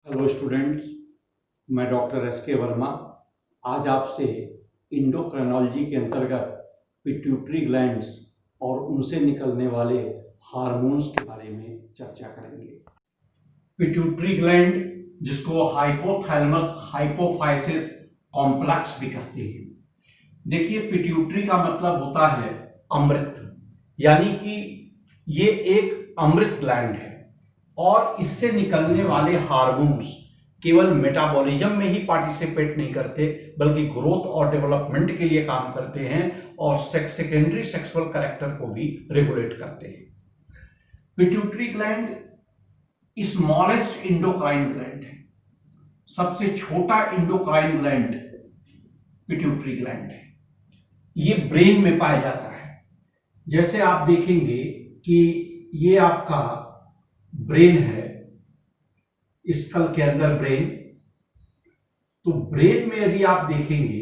Hello students, मैं doctor S के वर्मा आज आपसे इंडोक्राइनोलॉजी के अंतर्गत पिट्यूटरी ग्लैंड्स और उनसे निकलने वाले हार्मोन्स के बारे में चर्चा करेंगे। पिट्यूटरी ग्लैंड, जिसको हाइपोथैलेमस हाइपोफाइसिस कॉम्प्लेक्स भी कहते हैं। देखिए, पिट्यूटरी का मतलब होता है अमृत, यानी कि ये एक अमृत ग्लैंड है और इससे निकलने वाले हार्मोन्स केवल मेटाबॉलिज्म में ही पार्टिसिपेट नहीं करते, बल्कि ग्रोथ और डेवलपमेंट के लिए काम करते हैं और सेकेंडरी सेक्सुअल कैरेक्टर को भी रेगुलेट करते हैं। Pituitary gland smallest endocrine gland है, सबसे छोटा इंडोक्राइन ग्लैंड पिट्यूटरी ग्लैंड है। ये ब्रेन में पाया जाता है। जैसे आप देखेंगे कि ये आपका ब्रेन है, स्कल के अंदर ब्रेन, तो ब्रेन में यदि आप देखेंगे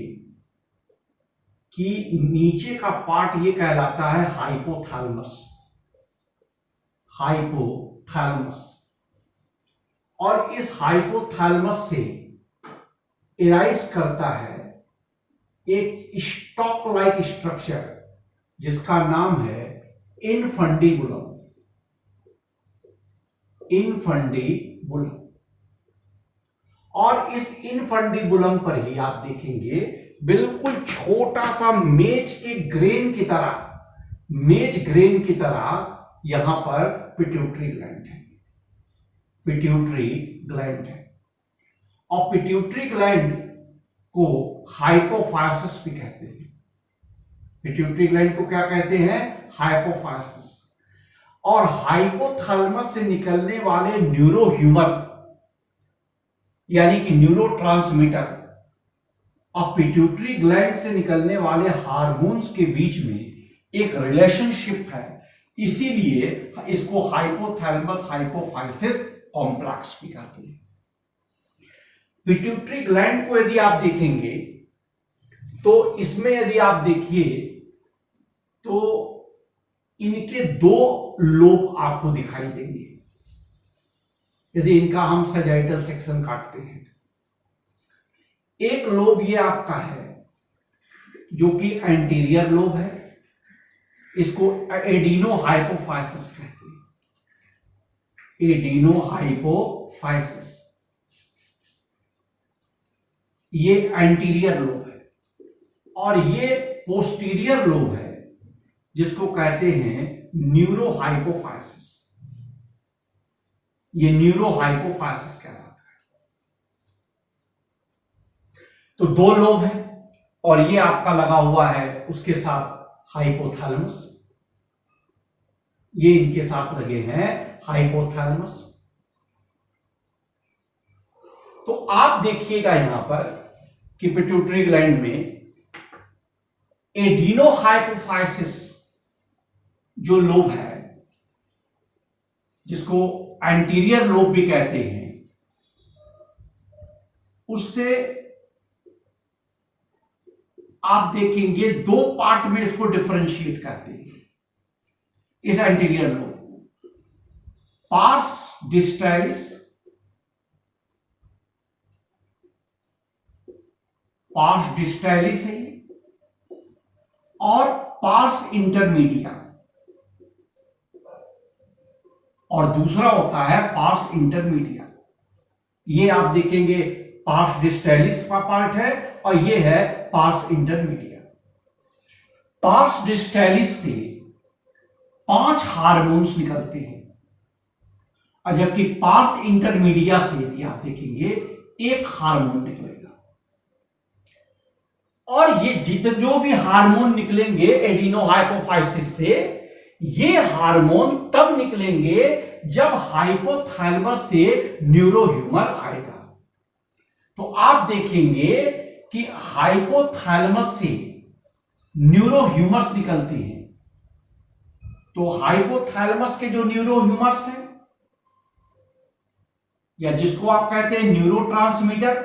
कि नीचे का पार्ट ये कहलाता है हाइपोथैलेमस। हाइपोथैलेमस, और इस हाइपोथैलेमस से एराइज करता है एक स्टॉक लाइक स्ट्रक्चर जिसका नाम है इनफंडिबुलम। इनफंडिबुलम, और इस इनफंडिबुलम पर ही आप देखेंगे बिल्कुल छोटा सा मेज ग्रेन की तरह यहां पर पिट्यूटरी ग्लैंड है। पिट्यूटरी ग्लैंड है, और पिट्यूटरी ग्लैंड को हाइपोफाइसिस भी कहते हैं। पिट्यूटरी ग्लैंड को क्या कहते हैं? हाइपोफाइसिस। और हाइपोथैलेमस से निकलने वाले न्यूरोह्यूमर यानी कि न्यूरोट्रांसमीटर और पिट्यूटरी ग्लैंड से निकलने वाले हार्मोन्स के बीच में एक रिलेशनशिप है, इसीलिए इसको हाइपोथैलेमस हाइपोफाइसिस कॉम्प्लेक्स भी कहते हैं। पिट्यूटरी ग्लैंड को यदि आप देखेंगे तो इसमें यदि आप देखिए तो इनके दो लोब आपको दिखाई देंगे यदि इनका हम सैजिटल सेक्शन काटते हैं। एक लोब ये आपका है जो कि एंटीरियर लोब है, इसको एडिनो हाइपोफाइसिस कहते हैं। एडिनो हाइपोफाइसिस, ये एंटीरियर लोब है, और ये पोस्टीरियर लोब है जिसको कहते हैं न्यूरो हाइपोफाइसिस। ये न्यूरो हाइपोफाइसिस कहलाता है। तो दो लोब है और ये आपका लगा हुआ है उसके साथ हाइपोथैलेमस, ये इनके साथ लगे हैं हाइपोथैलेमस। तो आप देखिएगा यहां पर कि पिट्यूटरी ग्लैंड में एडिनो हाइपोफाइसिस जो लोब है, जिसको एंटीरियर लोब भी कहते हैं, उससे आप देखेंगे दो पार्ट में इसको डिफरेंशिएट करते हैं। इस एंटीरियर लोब पार्स डिस्टैलिस, पार्स डिस्टैलिस है, और पार्स इंटरमीडिया, और दूसरा होता है पार्स इंटरमीडिया। ये आप देखेंगे पार्स डिस्टैलिस का पार्ट है और ये है पार्स इंटरमीडिया। पार्स डिस्टैलिस से 5 हार्मोन्स निकलते हैं, और जबकि पार्स इंटरमीडिया से यदि आप देखेंगे 1 हार्मोन निकलेगा। और ये जो भी हार्मोन निकलेंगे एडिनो हाइपोफाइसिस से, ये हार्मोन तब निकलेंगे जब हाइपोथैलेमस से न्यूरोह्यूमर आएगा। तो आप देखेंगे कि हाइपोथैलेमस से न्यूरोह्यूमर्स निकलते हैं। तो हाइपोथैलेमस के जो न्यूरोह्यूमर्स हैं, या जिसको आप कहते हैं न्यूरोट्रांसमीटर,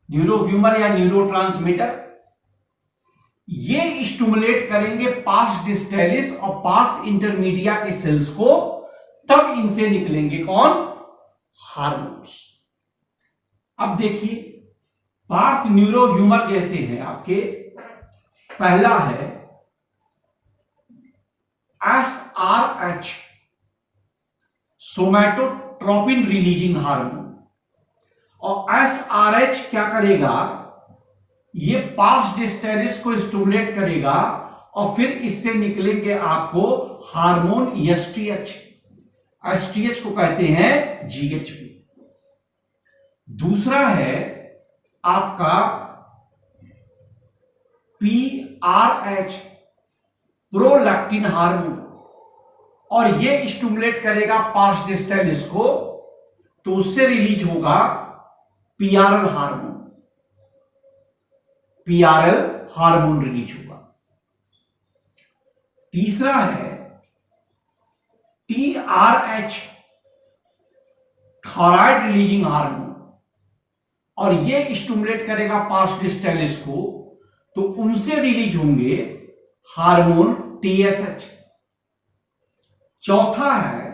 न्यूरोह्यूमर या न्यूरोट्रांसमीटर, ये स्टिमुलेट करेंगे पार्स डिस्टैलिस और पार्स इंटरमीडिया के सेल्स को, तब इनसे निकलेंगे कौन? हार्मोन्स। अब देखिए पार्थ न्यूरो ह्यूमर जैसे हैं आपके। पहला है SRH, सोमैटोट्रोपिन रिलीजिंग हार्मोन। और SRH क्या करेगा? ये पार्स डिस्टेलिस को स्टिमुलेट करेगा और फिर इससे निकलेंगे आपको हार्मोन एसटीएच। एसटीएच को कहते हैं जीएचपी। दूसरा है आपका पीआरएच, प्रोलैक्टिन हार्मोन, और ये स्टिमुलेट करेगा पार्स डिस्टेलिस को, तो उससे रिलीज होगा PRL hormone. PRL hormone release होगा। तीसरा है टीआरएच, थायराइड रिलीजिंग हार्मोन, और ये स्टिमुलेट करेगा पार्स डिस्टेलिस को, तो उनसे रिलीज होंगे हार्मोन टीएसएच। चौथा है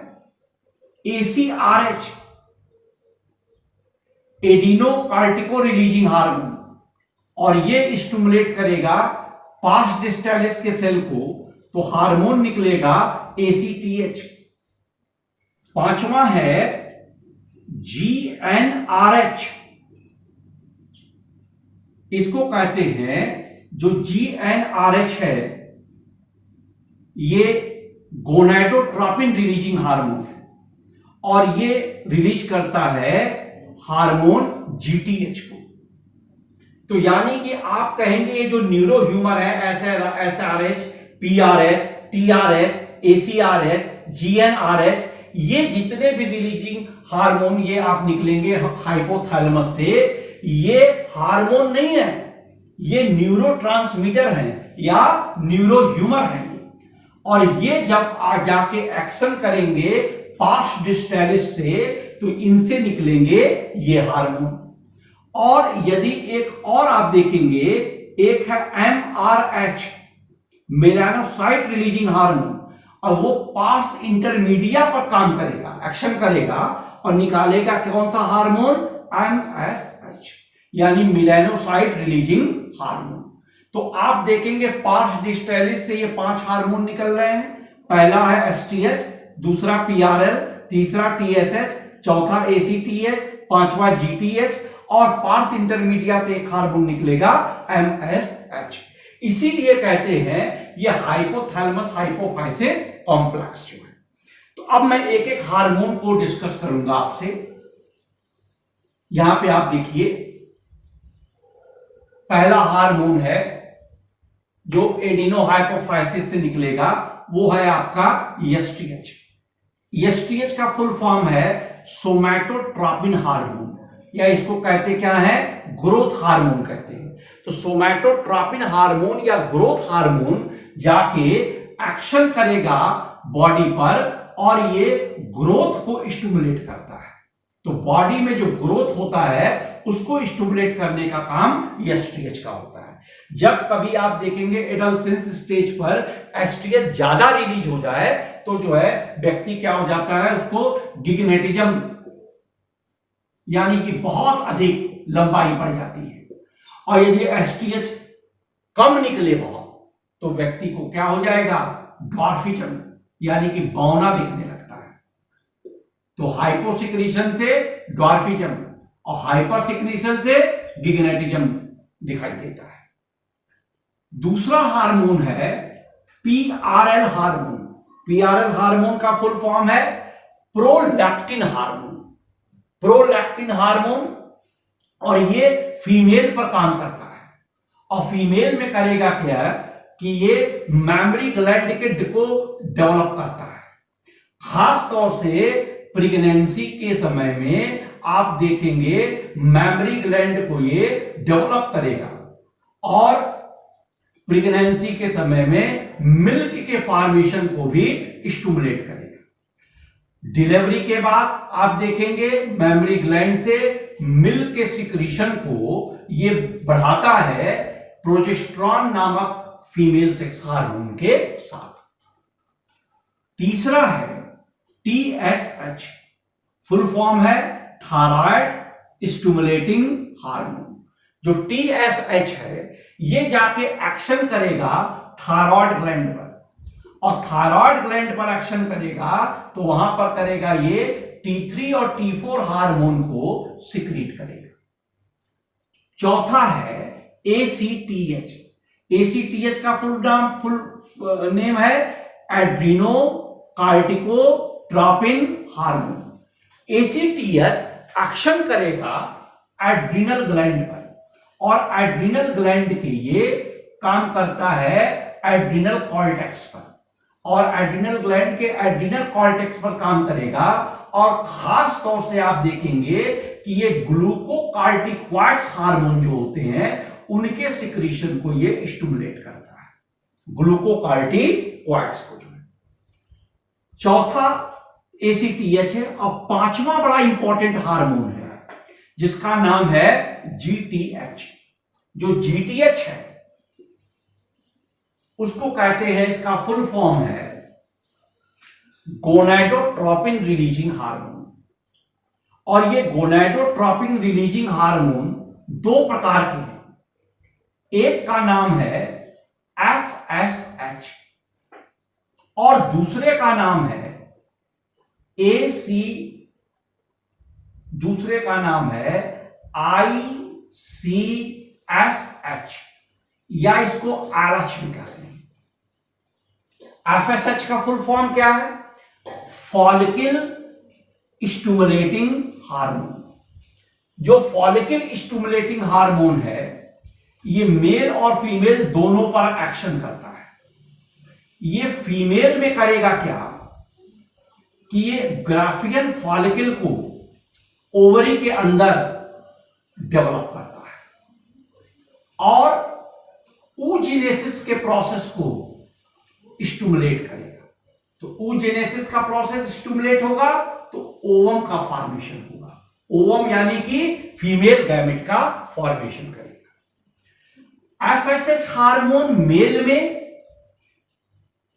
एसीआरएच, एडिनो कार्टिको रिलीजिंग हार्मोन, और ये स्टिमुलेट करेगा पार्स डिस्टेलिस के सेल को, तो हार्मोन निकलेगा एसीटीएच। पांचवा है जीएनआरएच, इसको कहते हैं, जो जीएनआरएच है ये गोनाडोट्रोपिन रिलीजिंग हार्मोन है, और ये रिलीज करता है हार्मोन जीटीएच को। तो यानी कि आप कहेंगे ये जो न्यूरो ह्यूमर है, एसआरएच, पीआरएच, टीआरएच, एसीआरएच, जीएनआरएच, ये जितने भी रिलीजिंग हार्मोन ये आप निकलेंगे हाइपोथैलेमस से, ये हार्मोन नहीं है, ये न्यूरोट्रांसमीटर है या न्यूरो ह्यूमर है। और ये जब जाके एक्शन करेंगे पार्स डिस्टेलिस से, तो इनसे निकलेंगे ये हार्मोन। और यदि एक और आप देखेंगे, एक है एमआरएच, मेलानोसाइट रिलीजिंग हार्मोन, और वो पार्स इंटरमीडिया पर काम करेगा, एक्शन करेगा और निकालेगा कौन सा हार्मोन? एमएसएच, यानी मेलानोसाइट रिलीजिंग हार्मोन। तो आप देखेंगे पार्स डिस्टेलिस से ये 5 हार्मोन निकल रहे हैं। पहला है एसटीएच, दूसरा पीआरएल, तीसरा टीएसएच, चौथा एसीटीएच, पांचवा जीटीएच, और पार्स इंटरमीडिया से एक हार्मोन निकलेगा एमएसएच। इसीलिए कहते हैं ये हाइपोथैलेमस हाइपोफाइसिस कॉम्प्लेक्स जो है। तो अब मैं एक एक हार्मोन को डिस्कस करूंगा आपसे। यहां पे आप देखिए, पहला हार्मोन है जो एडिनो हाइपोफाइसिस से निकलेगा, वो है आपका एसटीएच। एसटीएच का फुल फॉर्म है सोमैटोट्रोपिन हार्मोन, या इसको कहते क्या है? ग्रोथ हार्मोन कहते हैं। तो सोमैटोट्रोपिन हार्मोन या ग्रोथ हार्मोन जाके एक्शन करेगा बॉडी पर, और ये ग्रोथ को स्टिमुलेट करता है। तो बॉडी में जो ग्रोथ होता है उसको स्टिमुलेट करने का काम एसटीएच का होता है। जब कभी आप देखेंगे एडोलसेंस स्टेज पर एसटीएच ज्यादा रिलीज हो जाए, तो जो है व्यक्ति क्या हो जाता है, उसको गिग्नेटिज्म, यानी कि बहुत अधिक लंबाई बढ़ जाती है। और यदि एसटीएच कम निकले बहुत, तो व्यक्ति को क्या हो जाएगा? ड्वार्फिज्म, यानी कि बौना दिखने लगता है। तो हाइपोसिक्रीशन से ड्वार्फिज्म और हाइपरसिक्रीशन से गिग्नेटिज्म दिखाई देता है। दूसरा हार्मोन है पीआरएल हार्मोन। पीआरएल हार्मोन का फुल फॉर्म है प्रोलैक्टिन हार्मोन। प्रोलैक्टिन हार्मोन, और ये फीमेल पर काम करता है। और फीमेल में करेगा क्या कि ये मेमोरी ग्लैंड के को डेवलप करता है। खास तौर से प्रेगनेंसी के समय में आप देखेंगे मेमोरी ग्लैंड को ये डेवलप करेगा, और प्रेगनेंसी के समय में मिल्क के फॉर्मेशन को भी स्टिमुलेट करेगा। डिलीवरी के बाद आप देखेंगे मेमोरी ग्लैंड से मिल्क के सिक्रीशन को ये बढ़ाता है प्रोजेस्टेरॉन नामक फीमेल सेक्स हार्मोन के साथ। तीसरा है TSH फुल फॉर्म है थायराइड स्टिमुलेटिंग हार्मोन। जो TSH है ये जाके एक्शन करेगा थायराइड ग्लैंड पर, और थायराइड ग्लैंड पर एक्शन करेगा तो वहां पर करेगा ये T3 और T4 हार्मोन को सिक्रीट करेगा। चौथा है ACTH। ACTH का फुल नेम है एड्रीनो कार्टिकोट्रोपिन हार्मोन। ACTH एक्शन करेगा एड्रीनल ग्लैंड पर, और एड्रीनल ग्लैंड के ये काम करता है एड्रीनल कॉर्टेक्स पर, और एड्रीनल ग्लैंड के एड्रीनल कॉर्टेक्स पर काम करेगा। और खास तौर से आप देखेंगे कि ये ग्लूकोकार्टिकॉइड्स हार्मोन जो होते हैं उनके सिक्रीशन को ये स्टिमुलेट करता है, ग्लूकोकार्टिकॉइड्स को जो है। चौथा ACTH है। और पांचवा बड़ा इंपॉर्टेंट हार्मोन है जिसका नाम है GTH। जो GTH है उसको कहते हैं, इसका फुल फॉर्म है गोनाडोट्रोपिन रिलीजिंग हार्मोन। और ये गोनाडोट्रोपिन रिलीजिंग हार्मोन दो प्रकार के हैं। एक का नाम है FSH और दूसरे का नाम है दूसरे का नाम है ICSH, या इसको RH भी कहते हैं। FSH का फुल फॉर्म क्या है? Follicle stimulating hormone. जो फॉलिकल स्टिमुलेटिंग हार्मोन है ये मेल और फीमेल दोनों पर एक्शन करता है। ये फीमेल में करेगा क्या कि ये ग्राफियन फॉलिकल को ओवरी के अंदर डेवलप करता है और oogenesis के प्रोसेस को स्टिमुलेट करेगा। तो oogenesis का प्रोसेस स्टिमुलेट होगा तो ओवम का फॉर्मेशन होगा। ओवम यानी कि फीमेल गैमेट का फॉर्मेशन करेगा। FSH हार्मोन मेल में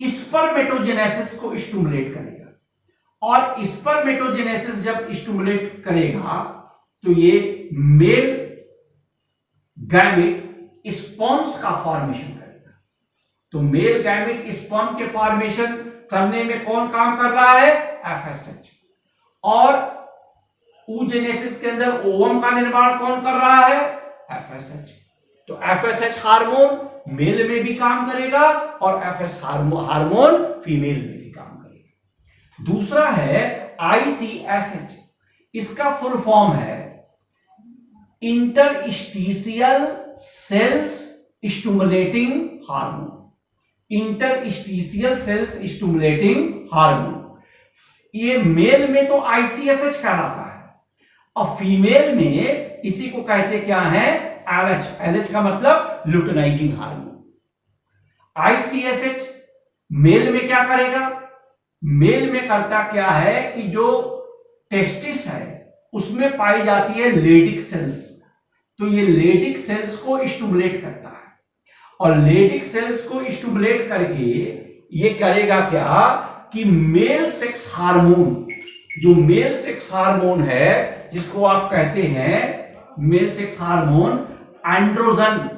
स्पर्मेटोजेनेसिस को स्टिमुलेट करेगा, और स्पर्मेटोजेनेसिस जब स्टिमुलेट करेगा तो ये मेल गैमेट स्पर्म्स का फॉर्मेशन करेगा। तो मेल गैमेट स्पर्म के फॉर्मेशन करने में कौन काम कर रहा है? FSH। और oogenesis के अंदर ओवम का निर्माण कौन कर रहा है? FSH। तो FSH हार्मोन मेल में भी काम करेगा और FSH हार्मोन फीमेल में भी काम करेगा। दूसरा है ICSH। इसका फुल फॉर्म है interstitial cells stimulating hormone. Interstitial cells stimulating hormone. ये मेल में तो ICSH कहलाता है और फीमेल में इसी को कहते क्या है? LH। LH का मतलब ल्यूटेनाइजिंग हार्मोन। ICSH मेल में क्या करेगा? मेल में करता क्या है कि जो टेस्टिस है उसमें पाई जाती है लेडिक सेल्स, तो ये लेडिक सेल्स को स्टिमुलेट करता है, और लेडिक सेल्स को स्टिमुलेट करके ये करेगा क्या कि मेल सेक्स हार्मोन, जो मेल सेक्स हार्मोन है जिसको आप कहते हैं male sex hormone androgen.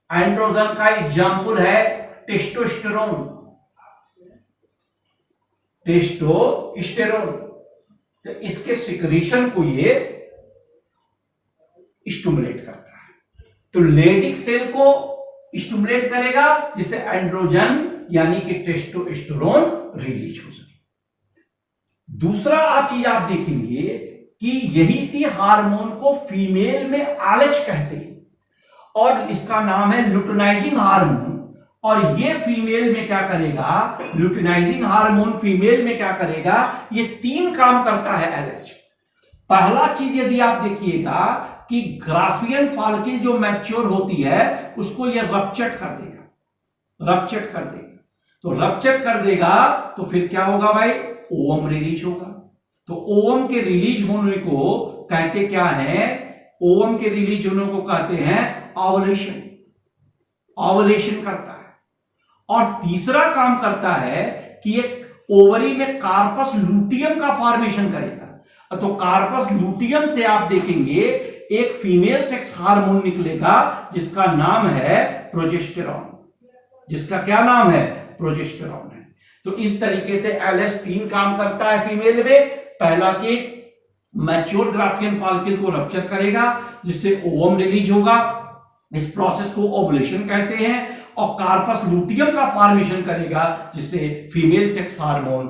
Androgen का एग्जाम्पल है टेस्टोस्टेरोन। टेस्टोस्टेरोन तो इसके सिक्रीशन को ये स्टिमुलेट करता है। तो लेडिक सेल को स्टिमुलेट करेगा जिससे एंड्रोजन यानी कि टेस्टोस्टेरोन रिलीज हो सके। दूसरा चीज आप देखेंगे कि यही सी हार्मोन को फीमेल में LH कहते हैं और इसका नाम है ल्यूटेनाइजिंग हार्मोन। और ये फीमेल में क्या करेगा? ल्यूटेनाइजिंग हार्मोन फीमेल में क्या करेगा? ये तीन काम करता है LH। पहला चीज यदि आप देखिएगा कि ग्राफियन फॉलिकल जो मैच्योर होती है उसको ये रप्चर कर देगा। रप्चर कर देगा तो रप्चर कर देगा तो फिर क्या होगा भाई? ओवम रिलीज होगा। तो ओवम के रिलीज होने को कहते क्या है? ओवम के रिलीज होने को कहते हैं ओवुलेशन। ओवुलेशन करता है। और तीसरा काम करता है कि एक ओवरी में कार्पस लूटियम का फॉर्मेशन करेगा। तो कार्पस लूटियम से आप देखेंगे एक फीमेल सेक्स हार्मोन निकलेगा जिसका नाम है प्रोजेस्टेरॉन। जिसका क्या नाम है? प्रोजेस्टेरॉन है। तो इस तरीके से LH 3 काम करता है फीमेल में। पहला चीज, मैच्योर ग्राफियन फॉलिकल को रप्चर करेगा जिससे ओवम रिलीज होगा, इस प्रोसेस को ओवुलेशन कहते हैं, और कार्पस लूटियम का फॉर्मेशन करेगा जिससे फीमेल सेक्स हार्मोन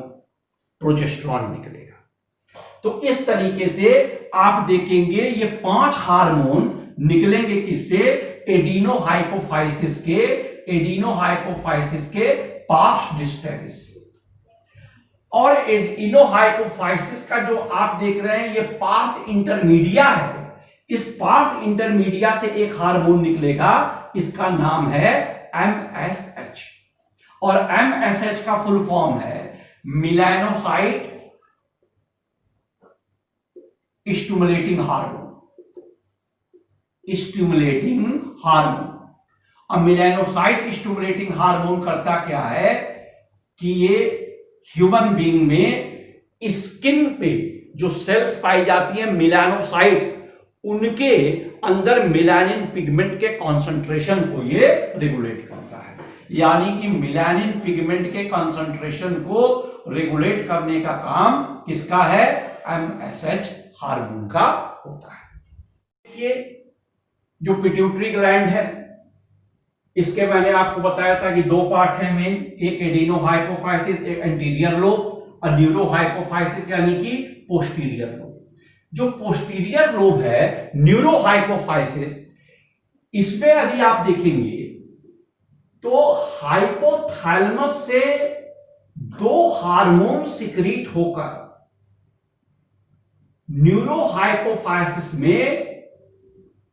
प्रोजेस्टेरॉन निकलेगा। तो इस तरीके से आप देखेंगे ये 5 हार्मोन निकलेंगे किससे? एडिनोहाइपोफाइसिस के पार्स डिस्टेरिस से। और एडिनोहाइपोफाइसिस का जो आप देख रहे हैं ये पार्स इंटरमीडिया है। इस पार्स इंटरमीडिया से एक हार्मोन निकलेगा, इसका नाम है MSH। और MSH का फुल फॉर्म है melanocyte stimulating hormone. Stimulating hormone. अब मिलानोसाइट स्टिमुलेटिंग हार्मोन करता क्या है कि ये ह्यूमन बीइंग में स्किन पे जो सेल्स पाई जाती हैं मिलानोसाइट्स, उनके अंदर मिलानिन पिगमेंट के कॉन्सेंट्रेशन को ये रेगुलेट करता है। यानी कि मिलानिन पिगमेंट के कॉन्सेंट्रेशन को रेगुलेट करने का काम किसका है? MSH हार्मोन का होता है। देखिए जो पिट्यूटरी ग्लैंड है, इसके मैंने आपको बताया था कि 2 पार्ट है मेन, एक एडिनोहाइपोफाइसिस, एक एंटीरियर लोब, और न्यूरोहाइपोफाइसिस यानी कि पोस्टीरियर लोब। जो पोस्टीरियर लोब है न्यूरोहाइपोफाइसिस, इसमें यदि आप देखेंगे तो हाइपोथैलेमस से 2 हार्मोन सिक्रीट होकर न्यूरोहाइपोफाइसिस में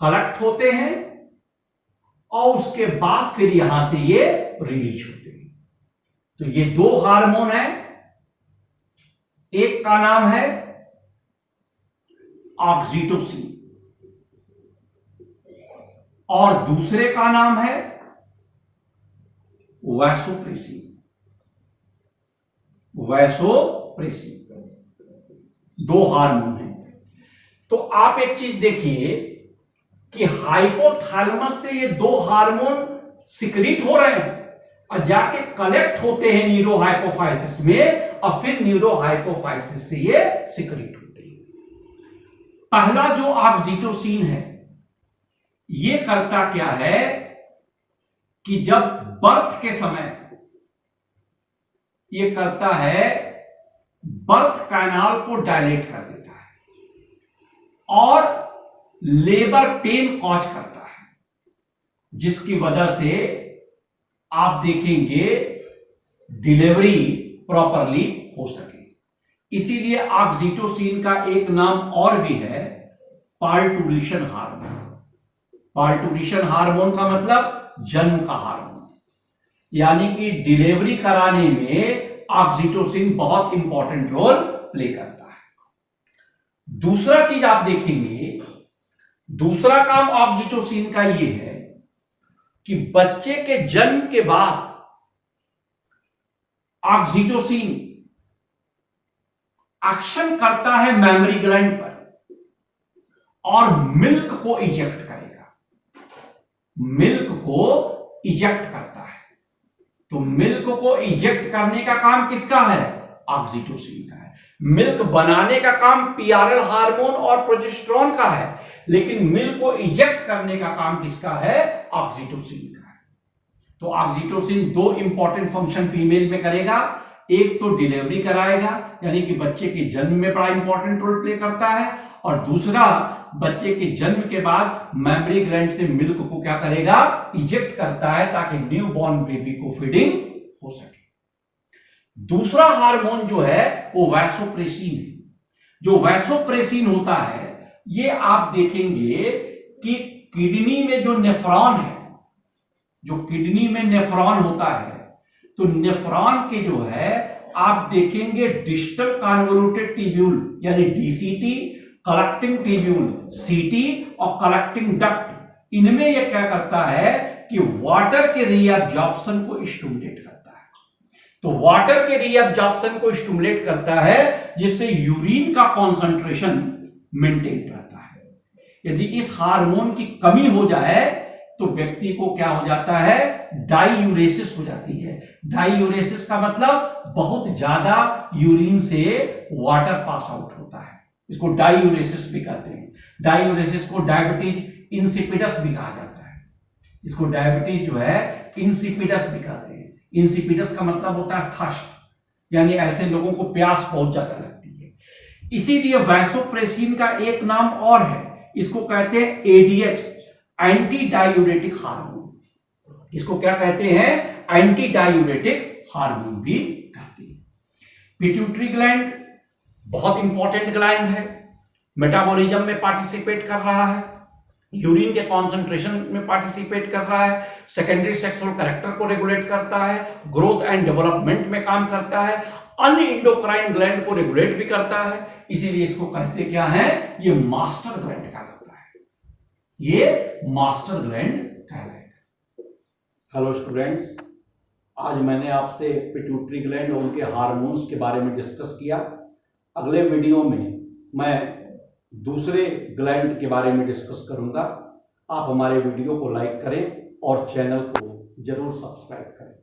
कलेक्ट होते हैं और उसके बाद फिर यहां से ये रिलीज होते हैं। तो ये 2 हार्मोन है, एक का नाम है ऑक्सीटोसिन और दूसरे का नाम है वैसोप्रेसिन। वैसोप्रेसिन 2 हार्मोन हैं। तो आप एक चीज देखिए कि हाइपोथैलेमस से ये 2 हार्मोन सिक्रीट हो रहे हैं और जाके कलेक्ट होते हैं न्यूरोहाइपोफाइसिस में, और फिर न्यूरोहाइपोफाइसिस से ये सिक्रीट होते हैं। पहला जो ऑक्सीटोसिन है ये करता क्या है कि जब बर्थ के समय ये करता है, बर्थ कैनाल को डायलेट कर देता है और लेबर पेन कॉज करता है, जिसकी वजह से आप देखेंगे डिलीवरी प्रॉपरली हो सके। इसीलिए ऑक्सीटोसिन का एक नाम और भी है पार्टुरेशन हार्मोन। पार्टुरेशन हार्मोन का मतलब जन्म का हार्मोन, यानी कि डिलीवरी कराने में ऑक्सीटोसिन बहुत इंपॉर्टेंट रोल प्ले करता है। दूसरा चीज आप देखेंगे, दूसरा काम ऑक्सीटोसिन का यह है कि बच्चे के जन्म के बाद ऑक्सीटोसिन एक्शन करता है मेमोरी ग्लैंड पर और मिल्क को इजेक्ट करेगा। मिल्क को इजेक्ट करता है। तो मिल्क को इजेक्ट करने का काम किसका है? ऑक्सीटोसिन का है। मिल्क बनाने का काम पीआरएल हार्मोन और प्रोजेस्टेरॉन का है, लेकिन मिल्क को इजेक्ट करने का काम किसका है? ऑक्सीटोसिन का है। तो ऑक्सीटोसिन 2 इंपॉर्टेंट फंक्शन फीमेल में करेगा। एक तो डिलीवरी कराएगा, यानी कि बच्चे के जन्म में बड़ा इंपॉर्टेंट रोल प्ले करता है, और दूसरा बच्चे के जन्म के बाद मेमोरी ग्लैंड से मिल्क को क्या करेगा? इजेक्ट करता है, ताकि न्यू बॉर्न बेबी को फीडिंग हो सके। दूसरा हार्मोन जो है वो वैसोप्रेसिन है। जो वैसोप्रेसिन होता है, ये आप देखेंगे कि किडनी में जो नेफ्रॉन है, जो किडनी में नेफ्रॉन होता है, तो नेफ्रॉन के जो है आप देखेंगे डिस्टल कन्वोल्यूटेड ट्यूब्यूल यानी डीसीटी, कलेक्टिंग ट्यूब्यूल सीटी और कलेक्टिंग डक्ट, इनमें यह क्या करता है कि वाटर के रीअब्जॉर्प्शन को स्टिमुलेट करता है। तो वाटर के रीअब्जॉर्प्शन को स्टिमुलेट करता है, जिससे यूरिन का कॉन्सेंट्रेशन मेंटेन रहता है। यदि इस हार्मोन की कमी हो जाए तो व्यक्ति को क्या हो जाता है, डाईयूरेसिस हो जाती है। डाईयूरेसिस का मतलब बहुत ज्यादा यूरिन से वाटर पास आउट होता है, इसको डाईयूरेसिस भी कहते हैं। डाईयूरेसिस को डायबिटीज इंसिपिडस भी कहा जाता है। इसको डायबिटीज जो है इंसिपिडस भी कहते हैं। इंसिपिडस का मतलब होता है थर्स्ट, यानी ऐसे लोगों को प्यास बहुत ज्यादा लगती है। इसीलिए वैसोप्रेसिन का एक नाम और है, इसको कहते हैं एडीएच, एंटी डायूरेटिक हार्मोन। इसको क्या कहते हैं, एंटी डायूरेटिक हार्मोन भी कहते हैं। पिट्यूटरी ग्लैंड बहुत इंपॉर्टेंट ग्लैंड है, मेटाबॉलिज्म में पार्टिसिपेट कर रहा है, यूरिन के कॉन्सेंट्रेशन में पार्टिसिपेट कर रहा है, सेकेंडरी सेक्सुअल कैरेक्टर को रेगुलेट करता है, ग्रोथ एंड डेवलपमेंट में काम करता है, अन्य इंडोक्राइन ग्लैंड को रेगुलेट भी करता है। इसीलिए इसको कहते क्या है, ये मास्टर ग्लैंड कहलाता है, ये मास्टर ग्लैंड कहलाएगा। हेलो स्टूडेंट्स, आज मैंने आपसे पिट्यूटरी ग्लैंड और उनके हार्मोन्स के बारे में डिस्कस किया। अगले वीडियो में मैं दूसरे ग्लैंड के बारे में डिस्कस करूंगा। आप हमारे वीडियो को लाइक करें और चैनल को जरूर सब्सक्राइब करें।